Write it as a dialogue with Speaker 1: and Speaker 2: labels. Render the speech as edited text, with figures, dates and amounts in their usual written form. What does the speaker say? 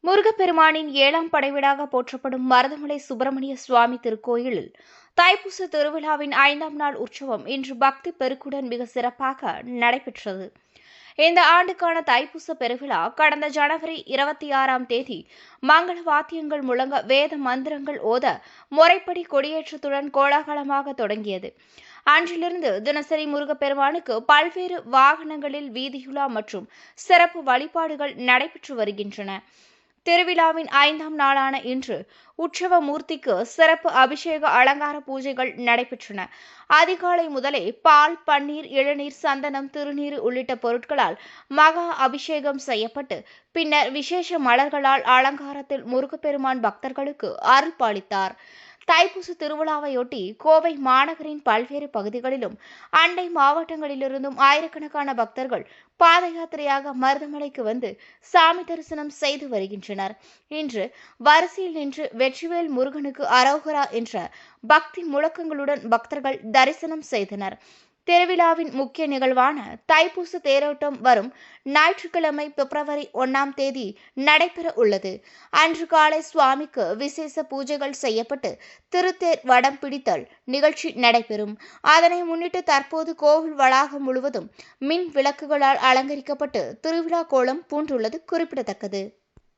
Speaker 1: முருகப்பெருமானின் 7ஆம் படைவீடாக போற்றப்படும் மருதமலை சுப்பிரமணிய சுவாமி திருக்கோயிலில் தைப்பூச திருவிழாவின் 5ஆம் நாள் உற்சவம் இன்று பக்தி பெருக்குடன் மிக சிறப்பாக நடைபெற்றது. இந்த ஆண்டுக்கான தைப்பூச பெருவிழா கடந்த ஜனவரி 26ஆம் தேதி மங்கள வாத்தியங்கள் முழங்க வேத மந்திரங்கள் ஓத முறைப்படி கொடியேற்றத்துடன் கோலாகலமாக தொடங்கியது. அன்றிலிருந்து தினசரி முருகப்பெருமானுக்கு பல்வேறு வாகனங்களில் வீதியுலா மற்றும் சிறப்பு வழிபாடுகள் நடைபெற்று வருகின்றன. திருவிழாவின் 5ஆம் நாளான இன்று உற்சவ மூர்த்திக்கு சிறப்பு அபிஷேக அலங்கார பூஜைகள் நடைபெற்றன. அதிகாலை முதலே பால், பன்னீர், இளநீர், சந்தனம், திருநீறு உள்ளிட்ட பொருட்களால் மகா அபிஷேகம் செய்யப்பட்டு பின்னர் விசேஷ மலர்களால் அலங்காரத்தில் முருகப்பெருமான் பக்தர்களுக்கு அருள் பாலித்தார். தைப்பூச திருவிழாவையொட்டி கோவை மாநகரின் பல்வேறு பகுதிகளிலும் அண்டை மாவட்டங்களிலிருந்தும் ஆயிரக்கணக்கான பக்தர்கள் பாத யாத்திரையாக மருதமலைக்கு வந்து சாமி தரிசனம் செய்து வருகின்றனர். இன்று வரிசையில் நின்று வெற்றிவேல் முருகனுக்கு அரோகரா என்ற பக்தி முழக்கங்களுடன் பக்தர்கள் தரிசனம் செய்தனர். திருவிழாவின் முக்கிய நிகழ்வான தைப்பூச தேரோட்டம் வரும் ஞாயிற்றுக்கிழமை பிப்ரவரி 1ஆம் தேதி நடைபெற உள்ளது. அன்று காலை சுவாமிக்கு விசேஷ பூஜைகள் செய்யப்பட்டு திருத்தேர் வடம் பிடித்தல் நிகழ்ச்சி நடைபெறும். அதனை முன்னிட்டு தற்போது கோவில் வளாகம் முழுவதும் மின் விளக்குகளால் அலங்கரிக்கப்பட்டு திருவிழா கோலம் பூண்டுள்ளது குறிப்பிடத்தக்கது.